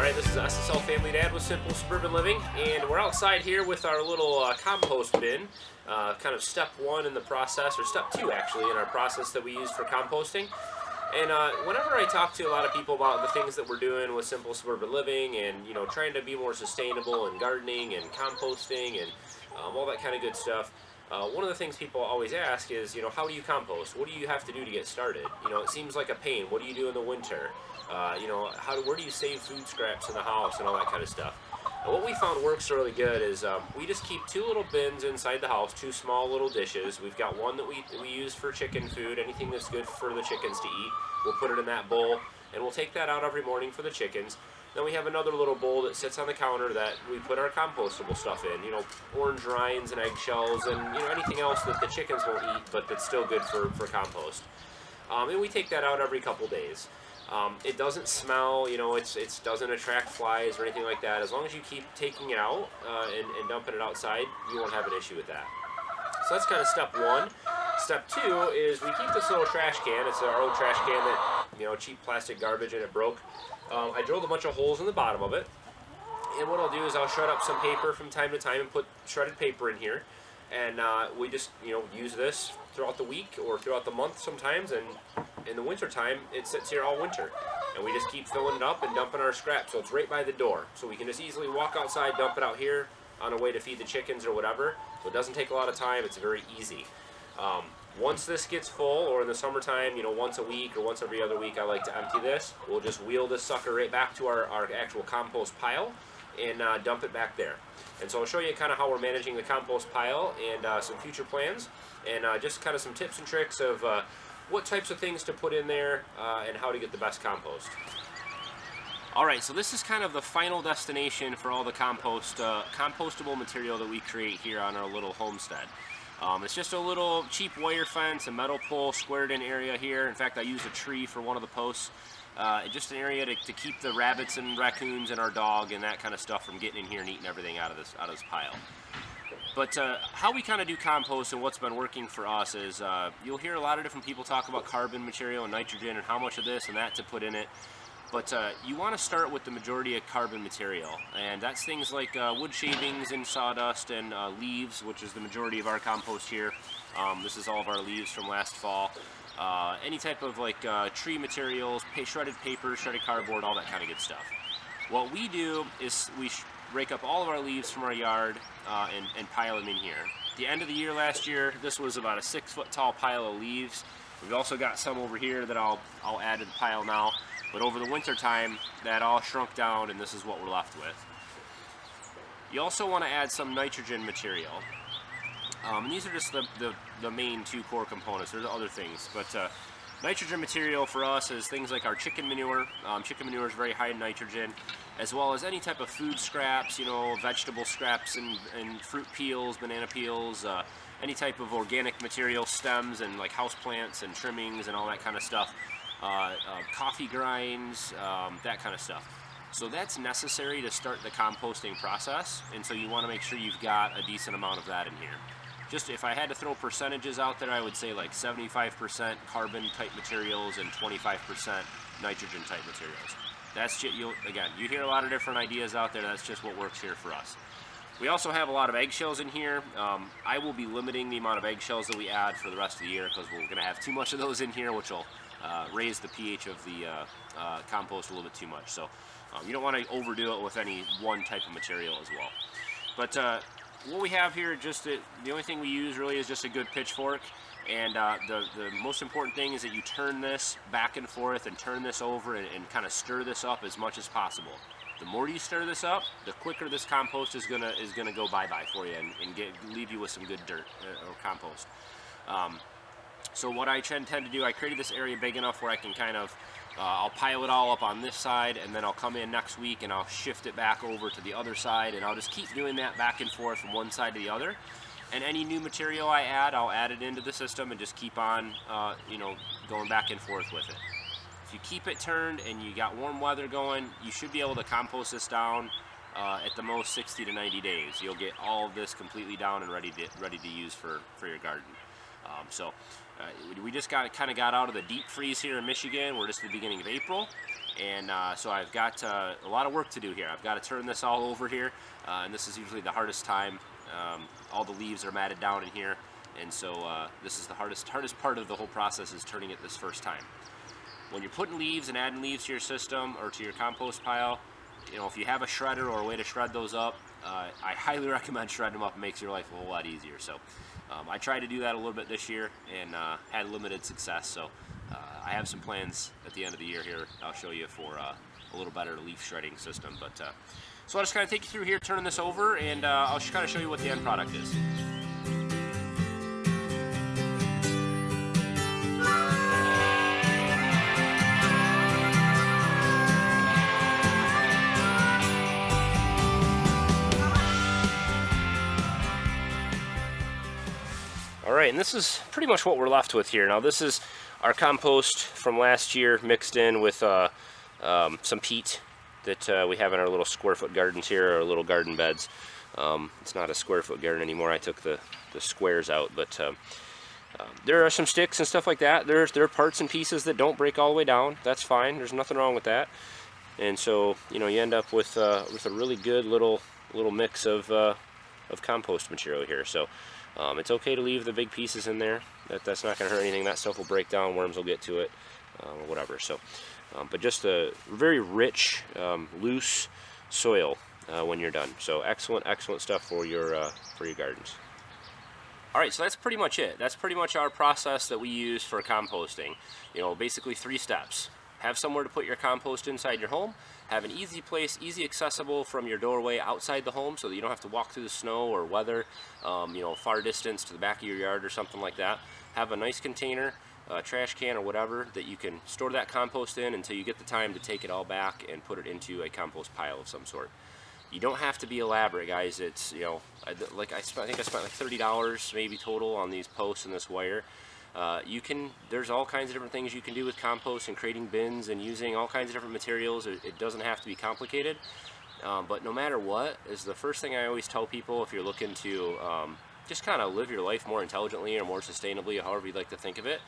Alright, this is SSLFamilyDad with Simple Suburban Living, and we're outside here with our little compost bin, kind of step one in the process, or step two actually, in our process that we use for composting. And whenever I talk to a lot of people about the things that we're doing with Simple Suburban Living and, you know, trying to be more sustainable and gardening and composting and all that kind of good stuff, one of the things people always ask is, you know, how do you compost? What do you have to do to get started? You know, it seems like a pain. What do you do in the winter? You know, where do you save food scraps in the house and all that kind of stuff? And what we found works really good is we just keep two little bins inside the house, two small little dishes. We've got one that we use for chicken food, anything that's good for the chickens to eat. We'll put it in that bowl, and we'll take that out every morning for the chickens. Then we have another little bowl that sits on the counter that we put our compostable stuff in. You know, orange rinds and eggshells and, you know, anything else that the chickens won't eat, but that's still good for compost. And we take that out every couple days. It doesn't smell, you know, it doesn't attract flies or anything like that. As long as you keep taking it out and dumping it outside, you won't have an issue with that. So that's kind of step one. Step two is we keep this little trash can. It's our old trash can that, you know, cheap plastic garbage and it broke. I drilled a bunch of holes in the bottom of it. And what I'll do is I'll shred up some paper from time to time and put shredded paper in here. And we just, you know, use this throughout the week or throughout the month sometimes. And in the winter time, it sits here all winter. And we just keep filling it up and dumping our scrap. So it's right by the door. So we can just easily walk outside, dump it out here on a way to feed the chickens or whatever. So it doesn't take a lot of time. It's very easy. Once this gets full, or in the summertime, you know, once a week or once every other week, I like to empty this. We'll just wheel this sucker right back to our actual compost pile and dump it back there. And so I'll show you kind of how we're managing the compost pile and some future plans, and just kind of some tips and tricks of what types of things to put in there and how to get the best compost. Alright, so this is kind of the final destination for all the compostable material that we create here on our little homestead. It's just a little cheap wire fence, a metal pole, squared in area here. In fact, I used a tree for one of the posts. Just an area to keep the rabbits and raccoons and our dog and that kind of stuff from getting in here and eating everything out of this pile. But how we kind of do compost and what's been working for us is you'll hear a lot of different people talk about carbon material and nitrogen and how much of this and that to put in it. But you want to start with the majority of carbon material, and that's things like wood shavings and sawdust and leaves, which is the majority of our compost here. This is all of our leaves from last fall. Any type of like tree materials, shredded paper, shredded cardboard, all that kind of good stuff. What we do is we rake up all of our leaves from our yard and pile them in here. At the end of the year last year, this was about a 6-foot tall pile of leaves. We've also got some over here that I'll add to the pile now. But over the winter time, that all shrunk down, and this is what we're left with. You also want to add some nitrogen material. And these are just the main two core components. There's other things, but nitrogen material for us is things like our chicken manure. Chicken manure is very high in nitrogen, as well as any type of food scraps, you know, vegetable scraps and fruit peels, banana peels, any type of organic material, stems and like house plants and trimmings and all that kind of stuff. Coffee grinds, that kind of stuff. So that's necessary to start the composting process, and so you want to make sure you've got a decent amount of that in here. Just if I had to throw percentages out there, I would say like 75% carbon type materials and 25% nitrogen type materials. That's just, again, you hear a lot of different ideas out there. That's just what works here for us. We also have a lot of eggshells in here. I will be limiting the amount of eggshells that we add for the rest of the year because we're going to have too much of those in here, which will raise the pH of the compost a little bit too much. So you don't want to overdo it with any one type of material as well. But what we have here, the only thing we use really is just a good pitchfork. And the most important thing is that you turn this back and forth and turn this over and kind of stir this up as much as possible. The more you stir this up, the quicker this compost is gonna go bye-bye for you and leave you with some good dirt or compost. So what I tend to do, I created this area big enough where I can kind of, I'll pile it all up on this side, and then I'll come in next week and I'll shift it back over to the other side, and I'll just keep doing that back and forth from one side to the other. And any new material I add, I'll add it into the system and just keep on, you know, going back and forth with it. If you keep it turned and you got warm weather going, you should be able to compost this down at the most 60 to 90 days. You'll get all of this completely down and ready to use for your garden. We just kind of got out of the deep freeze here in Michigan. We're just at the beginning of April, And so I've got a lot of work to do here. I've got to turn this all over here, and this is usually the hardest time. All the leaves are matted down in here, and so this is the hardest part of the whole process, is turning it this first time. When you're putting leaves and adding leaves to your system or to your compost pile, you know, if you have a shredder or a way to shred those up, I highly recommend shredding them up. It makes your life a whole lot easier. So I tried to do that a little bit this year and had limited success. So I have some plans at the end of the year here I'll show you for a little better leaf shredding system. But so I'll just kind of take you through here, turning this over, and I'll just kind of show you what the end product is. Alright, and this is pretty much what we're left with here. Now this is our compost from last year mixed in with some peat that we have in our little square foot gardens here, our little garden beds. It's not a square foot garden anymore. I took the squares out, but there are some sticks and stuff like that. There are parts and pieces that don't break all the way down. That's fine. There's nothing wrong with that. And so, you know, you end up with a really good little mix of compost material here. So it's okay to leave the big pieces in there. That's not going to hurt anything. That stuff will break down. Worms will get to it, or whatever. So, but just a very rich, loose soil when you're done. So excellent stuff for your gardens. All right, so that's pretty much it. That's pretty much our process that we use for composting. You know, basically 3 steps. Have somewhere to put your compost inside your home. Have an easy place, easy accessible from your doorway outside the home, so that you don't have to walk through the snow or weather, you know, far distance to the back of your yard or something like that. Have a nice container, a trash can or whatever, that you can store that compost in until you get the time to take it all back and put it into a compost pile of some sort. You don't have to be elaborate, guys. It's, you know, I think I spent like $30 maybe total on these posts and this wire. There's all kinds of different things you can do with compost and creating bins and using all kinds of different materials. It doesn't have to be complicated, but no matter what, is the first thing I always tell people if you're looking to just kind of live your life more intelligently or more sustainably, however you'd like to think of it.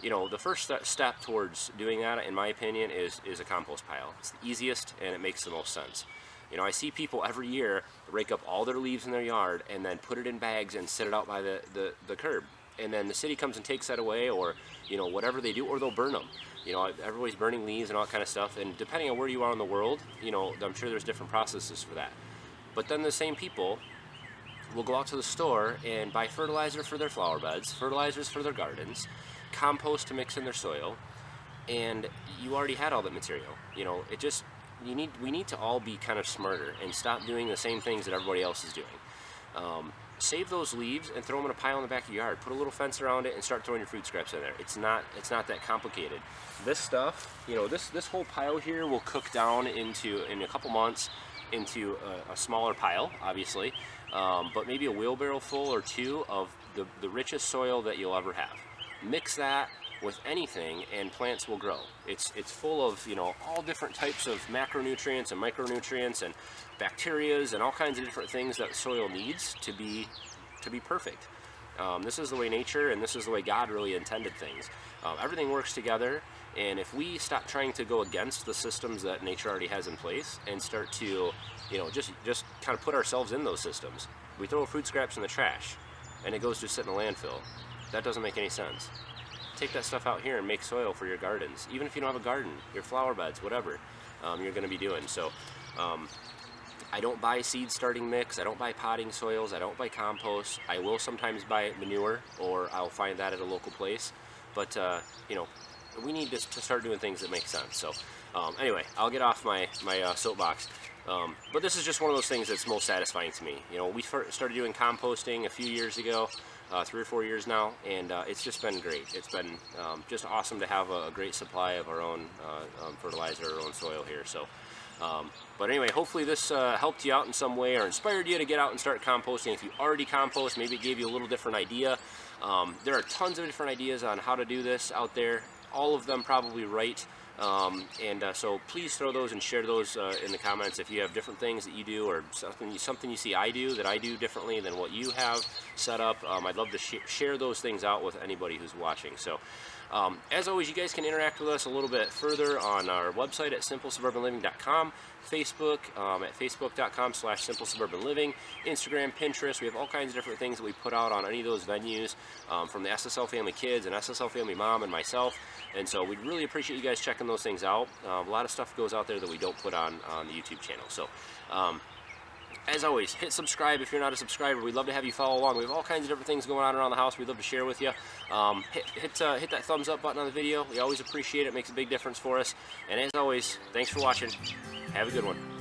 You know, the first step towards doing that, in my opinion, is a compost pile. It's the easiest and it makes the most sense. You know, I see people every year rake up all their leaves in their yard and then put it in bags and set it out by the curb. And then the city comes and takes that away, or, you know, whatever they do, or they'll burn them. You know, everybody's burning leaves and all kind of stuff, and depending on where you are in the world, you know, I'm sure there's different processes for that. But then the same people will go out to the store and buy fertilizer for their flower beds, fertilizers for their gardens, compost to mix in their soil, and you already had all that material. You know, we need to all be kind of smarter and stop doing the same things that everybody else is doing. Save those leaves and throw them in a pile in the back of your yard. Put a little fence around it and start throwing your food scraps in there. It's not that complicated. This stuff, you know, this whole pile here will cook down in a couple months into a smaller pile, obviously, but maybe a wheelbarrow full or 2 of the richest soil that you'll ever have. Mix that with anything and plants will grow. It's full of, you know, all different types of macronutrients and micronutrients and bacterias and all kinds of different things that soil needs to be perfect. This is the way nature and this is the way God really intended things. Everything works together, and if we stop trying to go against the systems that nature already has in place and start to, you know, just kind of put ourselves in those systems. We throw food scraps in the trash and it goes to sit in a landfill. That doesn't make any sense. Take that stuff out here and make soil for your gardens. Even if you don't have a garden, your flower beds, whatever you're going to be doing. So I don't buy seed starting mix, I don't buy potting soils, I don't buy compost. I will sometimes buy manure, or I'll find that at a local place. But you know, we need to start doing things that make sense. So anyway, I'll get off my soapbox. But this is just one of those things that's most satisfying to me. You know, we started doing composting a few years ago, 3 or 4 years now, and it's just been great. It's been just awesome to have a great supply of our own fertilizer, our own soil here. So, but anyway, hopefully this helped you out in some way or inspired you to get out and start composting. If you already compost, maybe it gave you a little different idea. There are tons of different ideas on how to do this out there, all of them probably right. So please throw those and share those in the comments if you have different things that you do, or something you see I do that I do differently than what you have set up. I'd love to share those things out with anybody who's watching. So As always, you guys can interact with us a little bit further on our website at simplesuburbanliving.com, Facebook at facebook.com/simplesuburbanliving, Instagram, Pinterest. We have all kinds of different things that we put out on any of those venues, from the SSL Family Kids and SSL Family Mom and myself. And so we'd really appreciate you guys checking those things out. A lot of stuff goes out there that we don't put on the YouTube channel. So as always, hit subscribe if you're not a subscriber. We'd love to have you follow along. We have all kinds of different things going on around the house we'd love to share with you. Hit that thumbs up button on the video. We always appreciate it. It makes a big difference for us. And as always, thanks for watching. Have a good one.